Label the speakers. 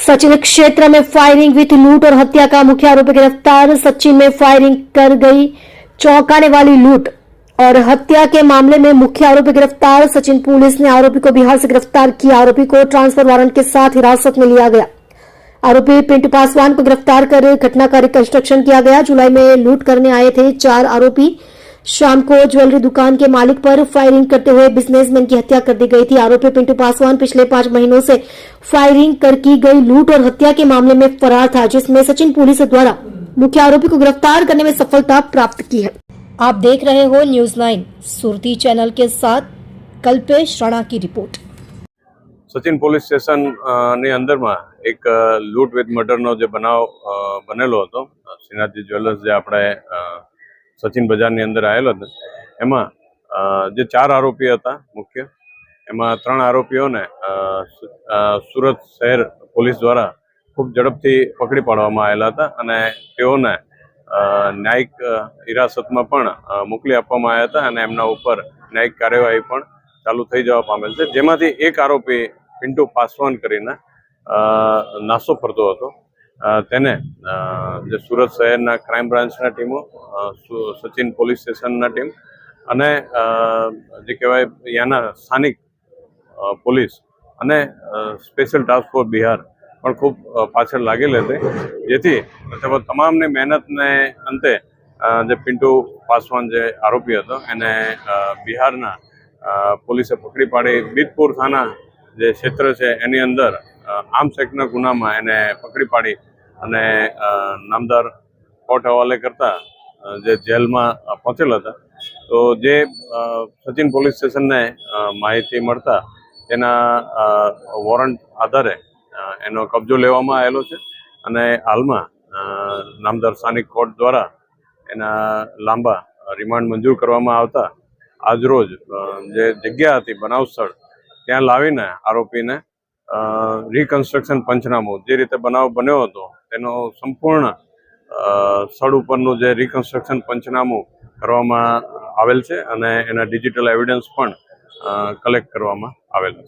Speaker 1: सचिन क्षेत्र में firing with लूट और हत्या का मुख्य आरोपी गिरफ्तार। सचिन में फायरिंग कर गई चौंकाने वाली लूट और हत्या के मामले में मुख्य आरोपी गिरफ्तार। सचिन पुलिस ने आरोपी को बिहार से गिरफ्तार किया। आरोपी को ट्रांसफर वारंट के साथ हिरासत में लिया गया। आरोपी पिंटू पासवान को गिरफ्तार कर घटना का रिकंस्ट्रक्शन किया गया। जुलाई में लूट करने आए थे 4 आरोपी। शाम को ज्वेलरी दुकान के मालिक पर फायरिंग करते हुए बिजनेसमैन की हत्या कर दी गई थी। आरोपी पिंटू पासवान पिछले 5 महीनों से फायरिंग कर की गई लूट और हत्या के मामले में फरार था, जिसमें सचिन पुलिस द्वारा मुख्य आरोपी को गिरफ्तार करने में सफलता प्राप्त की है। आप देख रहे हो न्यूज़ 9 सुरती चैनल के साथ कल्पेश राणा की रिपोर्ट।
Speaker 2: सचिन पोलीस स्टेशन ની અંદરમાં એક લૂંટ વિથ મર્ડરનો જે બનાવ બનેલો હતો, શ્રીનાથજી જ્વેલર્સ જે આપણે સચિન બજારની અંદર આવેલો હતો, એમાં જે 4 આરોપી હતા મુખ્ય, એમાં 3 આરોપીઓને સુરત શહેર પોલીસ દ્વારા ખૂબ ઝડપથી પકડી પાડવામાં આવેલા હતા અને તેઓને ન્યાયિક હિરાસતમાં પણ મોકલી આપવામાં આવ્યા હતા અને એમના ઉપર ન્યાયિક કાર્યવાહી પણ ચાલુ થઈ જવા પામેલ છે, જેમાંથી એક આરોપી પિન્ટુ પાસવાન કરીને નાસો ફરતો હતો। તેને જે સુરત શહેરના ક્રાઇમ બ્રાન્ચના ટીમો, સચિન પોલીસ સ્ટેશનના ટીમ અને જે કહેવાય ત્યાંના સ્થાનિક પોલીસ અને સ્પેશિયલ ટાસ્ક ફોર્સ બિહાર પણ ખૂબ પાછળ લાગેલી હતી, જેથી તમામની મહેનતને અંતે જે પિન્ટુ પાસવાન જે આરોપી હતો એને બિહારના પોલીસે પકડી પાડી બીતપુર થાના જે ક્ષેત્ર છે એની અંદર આર્મ્સ એક્ટના ગુનામાં એને પકડી પાડી અને નામદાર કોર્ટ હવાલે કરતા જે જેલમાં પહોંચેલા હતા। તો જે સચિન પોલીસ સ્ટેશનને માહિતી મળતા તેના વોરંટ આધારે એનો કબજો લેવામાં આવેલો છે અને હાલમાં નામદાર સ્થાનિક કોર્ટ દ્વારા એના લાંબા રિમાન્ડ મંજૂર કરવામાં આવતા આજરોજ જે જગ્યા હતી બનાવ સ્થળ ત્યાં લાવીને આરોપીને રિકન્સ્ટ્રક્શન પંચનામું જે રીતે બનાવ બન્યો હતો તેનો સંપૂર્ણ સ્થળ ઉપરનું જે રિકન્સ્ટ્રક્શન પંચનામું કરવામાં આવેલ છે અને એના ડિજિટલ એવિડન્સ પણ કલેક્ટ કરવામાં આવેલ છે।